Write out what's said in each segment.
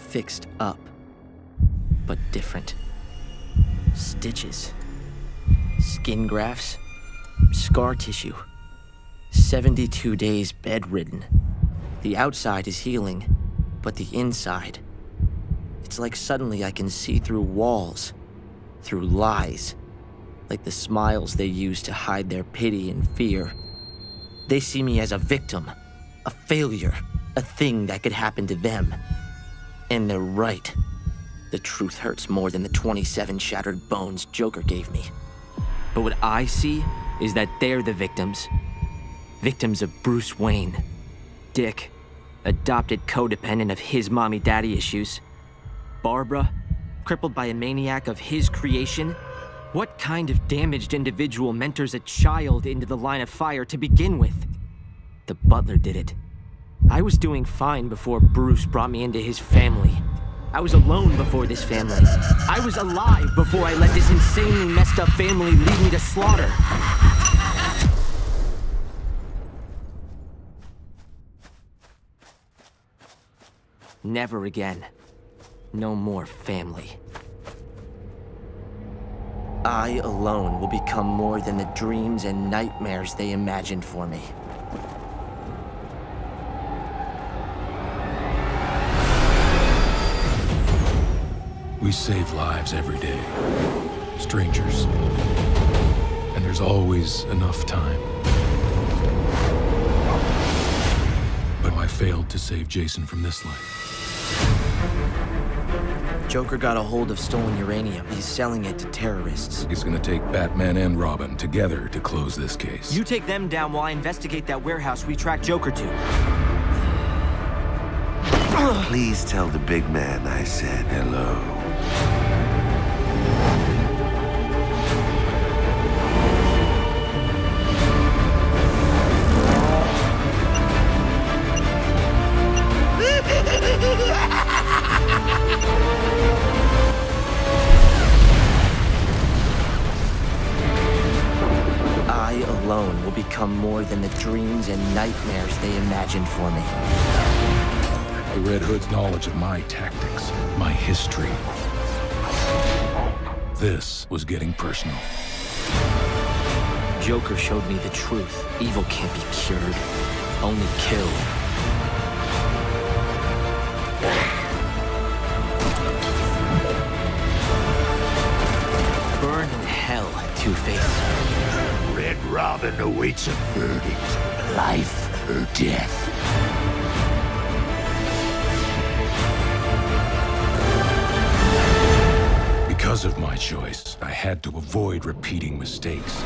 fixed up, but different. Stitches, skin grafts, scar tissue. 72 days bedridden. The outside is healing, but the inside, it's like suddenly I can see through walls, through lies, like the smiles they use to hide their pity and fear. They see me as a victim, a failure, a thing that could happen to them. And they're right. The truth hurts more than the 27 shattered bones Joker gave me. But what I see is that they're the victims. Victims of Bruce Wayne. Dick, adopted codependent of his mommy-daddy issues. Barbara, crippled by a maniac of his creation. What kind of damaged individual mentors a child into the line of fire to begin with? The butler did it. I was doing fine before Bruce brought me into his family. I was alone before this family. I was alive before I let this insanely messed up family lead me to slaughter. Never again. No more family. I alone will become more than the dreams and nightmares they imagined for me. We save lives every day. Strangers. And there's always enough time. But I failed to save Jason from this life. Joker got a hold of stolen uranium. He's selling it to terrorists. He's gonna take Batman and Robin together to close this case. You take them down while I investigate that warehouse we tracked Joker to. Please tell the big man I said hello. I alone will become more than the dreams and nightmares they imagined for me. The Red Hood's knowledge of my tactics, my history. This was getting personal. Joker showed me the truth. Evil can't be cured, only killed. Burn in hell, Two-Face. Red Robin awaits a verdict. Life or death. Because of my choice, I had to avoid repeating mistakes.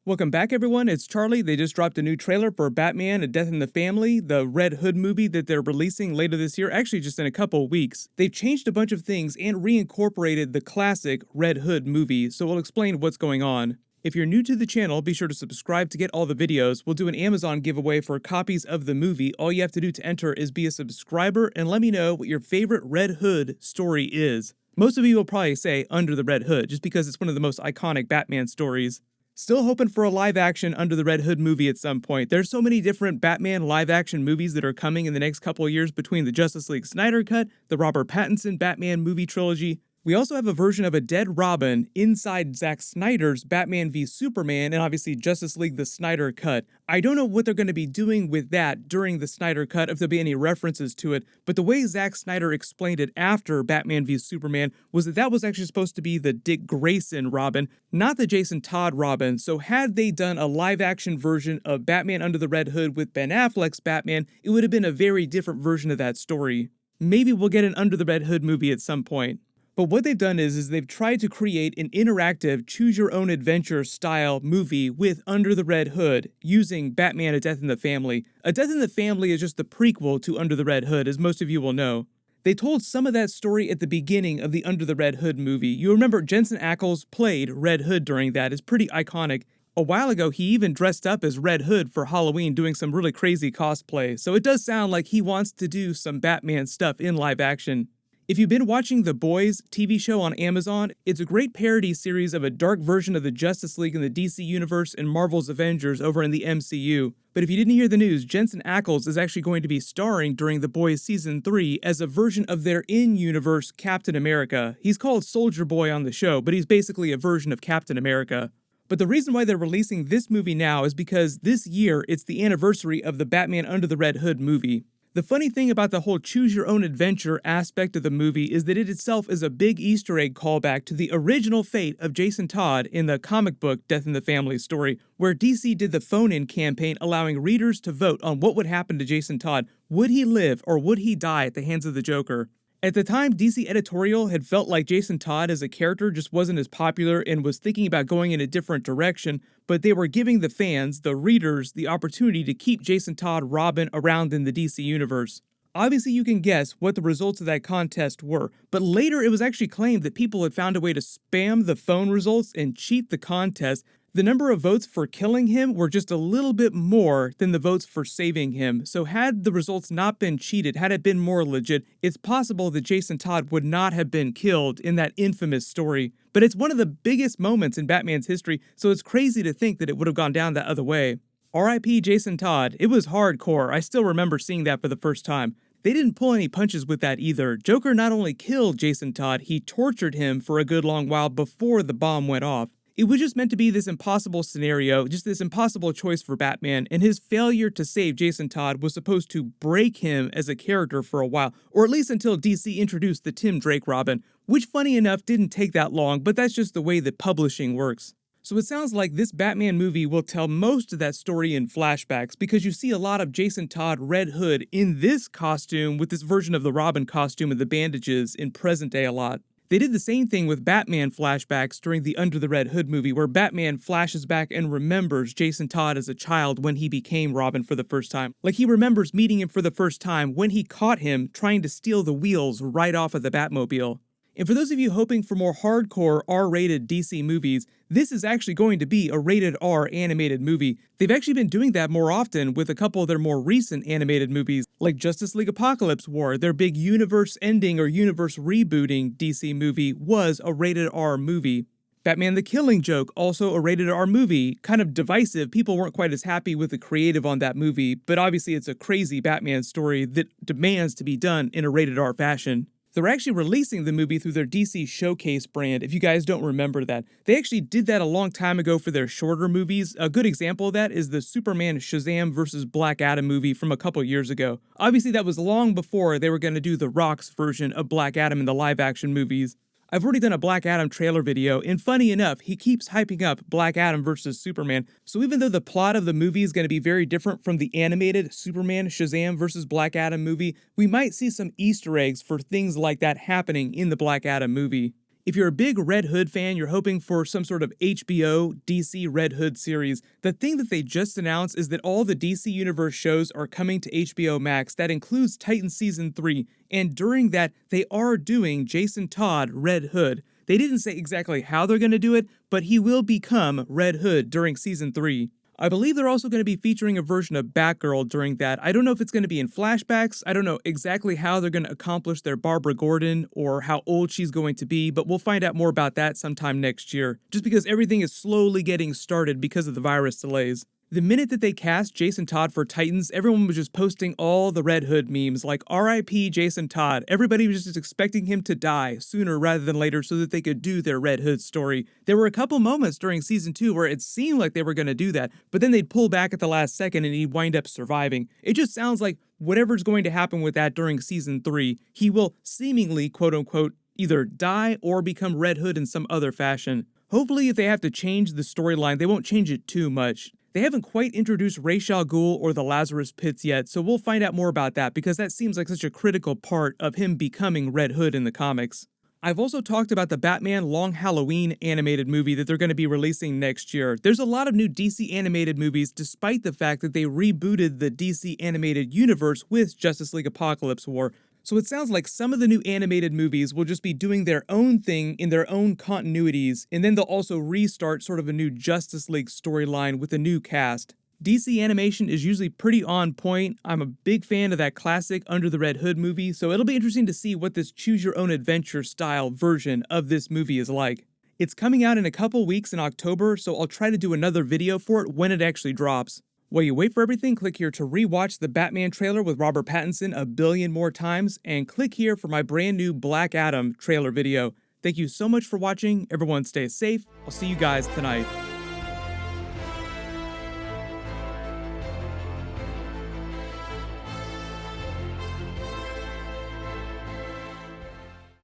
Welcome back, everyone. It's Charlie. They just dropped a new trailer for Batman: A Death in the Family, the Red Hood movie that they're releasing later this year, actually just in a couple of weeks. They've changed a bunch of things and reincorporated the classic Red Hood movie, so we'll explain what's going on. If you're new to the channel, be sure to subscribe to get all the videos. We'll do an Amazon giveaway for copies of the movie. All you have to do to enter is be a subscriber and let me know what your favorite Red Hood story is. Most of you will probably say Under the Red Hood, just because it's one of the most iconic Batman stories. Still hoping for a live-action Under the Red Hood movie at some point. There's so many different Batman live-action movies that are coming in the next couple of years between the Justice League Snyder Cut, the Robert Pattinson Batman movie trilogy. We also have a version of a dead Robin inside Zack Snyder's Batman v Superman and obviously Justice League the Snyder Cut. I don't know what they're going to be doing with that during the Snyder Cut, if there'll be any references to it, but the way Zack Snyder explained it after Batman v Superman was that that was actually supposed to be the Dick Grayson Robin, not the Jason Todd Robin. So had they done a live-action version of Batman Under the Red Hood with Ben Affleck's Batman, it would have been a very different version of that story. Maybe we'll get an Under the Red Hood movie at some point. But what they've done is they've tried to create an interactive, choose-your-own-adventure style movie with Under the Red Hood, using Batman: A Death in the Family. A Death in the Family is just the prequel to Under the Red Hood, as most of you will know. They told some of that story at the beginning of the Under the Red Hood movie. You remember Jensen Ackles played Red Hood during that. It's pretty iconic. A while ago, he even dressed up as Red Hood for Halloween doing some really crazy cosplay. So it does sound like he wants to do some Batman stuff in live action. If you've been watching The Boys TV show on Amazon, it's a great parody series of a dark version of the Justice League in the DC Universe and Marvel's Avengers over in the MCU. But if you didn't hear the news, Jensen Ackles is actually going to be starring during The Boys Season 3 as a version of their in-universe Captain America. He's called Soldier Boy on the show, but he's basically a version of Captain America. But the reason why they're releasing this movie now is because this year it's the anniversary of the Batman Under the Red Hood movie. The funny thing about the whole choose-your-own-adventure aspect of the movie is that it itself is a big Easter egg callback to the original fate of Jason Todd in the comic book Death in the Family story, where DC did the phone-in campaign allowing readers to vote on what would happen to Jason Todd. Would he live or would he die at the hands of the Joker? At the time, DC editorial had felt like Jason Todd as a character just wasn't as popular and was thinking about going in a different direction, but they were giving the fans, the readers, the opportunity to keep Jason Todd Robin around in the DC universe. Obviously, you can guess what the results of that contest were, but later it was actually claimed that people had found a way to spam the phone results and cheat the contest. The number of votes for killing him were just a little bit more than the votes for saving him, so had the results not been cheated, had it been more legit, it's possible that Jason Todd would not have been killed in that infamous story. But it's one of the biggest moments in Batman's history, so it's crazy to think that it would have gone down that other way. R.I.P. Jason Todd. It was hardcore. I still remember seeing that for the first time. They didn't pull any punches with that either. Joker not only killed Jason Todd, he tortured him for a good long while before the bomb went off. It was just meant to be this impossible scenario, just this impossible choice for Batman, and his failure to save Jason Todd was supposed to break him as a character for a while, or at least until DC introduced the Tim Drake Robin, which funny enough didn't take that long, but that's just the way that publishing works. So it sounds like this Batman movie will tell most of that story in flashbacks, because you see a lot of Jason Todd Red Hood in this costume with this version of the Robin costume and the bandages in present day a lot. They did the same thing with Batman flashbacks during the Under the Red Hood movie, where Batman flashes back and remembers Jason Todd as a child when he became Robin for the first time. Like he remembers meeting him for the first time when he caught him trying to steal the wheels right off of the Batmobile. And for those of you hoping for more hardcore R-rated DC movies, this is actually going to be a rated R animated movie. They've actually been doing that more often with a couple of their more recent animated movies, like Justice League Apolokips War. Their big universe-ending or universe-rebooting DC movie was a rated R movie. Batman the Killing Joke, also a rated R movie. Kind of divisive, people weren't quite as happy with the creative on that movie, but obviously it's a crazy Batman story that demands to be done in a rated R fashion. They're actually releasing the movie through their DC Showcase brand, if you guys don't remember that. They actually did that a long time ago for their shorter movies. A good example of that is the Superman Shazam vs. Black Adam movie from a couple years ago. Obviously, that was long before they were going to do The Rock's version of Black Adam in the live-action movies. I've already done a Black Adam trailer video, and funny enough, he keeps hyping up Black Adam vs. Superman, so even though the plot of the movie is going to be very different from the animated Superman Shazam vs. Black Adam movie, we might see some Easter eggs for things like that happening in the Black Adam movie. If you're a big Red Hood fan, you're hoping for some sort of HBO DC Red Hood series, the thing that they just announced is that all the DC Universe shows are coming to HBO Max. That includes Titans Season 3, and during that, they are doing Jason Todd Red Hood. They didn't say exactly how they're going to do it, but he will become Red Hood during Season 3. I believe they're also going to be featuring a version of Batgirl during that. I don't know if it's going to be in flashbacks. I don't know exactly how they're going to accomplish their Barbara Gordon or how old she's going to be, but we'll find out more about that sometime next year, just because everything is slowly getting started because of the virus delays. The minute that they cast Jason Todd for Titans, everyone was just posting all the Red Hood memes like R.I.P. Jason Todd. Everybody was just expecting him to die sooner rather than later so that they could do their Red Hood story. There were a couple moments during Season 2 where it seemed like they were going to do that, but then they'd pull back at the last second and he'd wind up surviving. It just sounds like whatever's going to happen with that during Season 3, he will seemingly, quote-unquote, either die or become Red Hood in some other fashion. Hopefully, if they have to change the storyline, they won't change it too much. They haven't quite introduced Ra's al Ghul or the Lazarus Pits yet, so we'll find out more about that because that seems like such a critical part of him becoming Red Hood in the comics. I've also talked about the Batman Long Halloween animated movie that they're going to be releasing next year. There's a lot of new DC animated movies despite the fact that they rebooted the DC animated universe with Justice League Apocalypse War. So it sounds like some of the new animated movies will just be doing their own thing in their own continuities, and then they'll also restart sort of a new Justice League storyline with a new cast. DC animation is usually pretty on point. I'm a big fan of that classic Under the Red Hood movie, so it'll be interesting to see what this choose-your-own-adventure style version of this movie is like. It's coming out in a couple weeks in October, so I'll try to do another video for it when it actually drops. While you wait for everything, click here to re-watch the Batman trailer with Robert Pattinson a billion more times, and click here for my brand new Black Adam trailer video. Thank you so much for watching. Everyone stay safe. I'll see you guys tonight.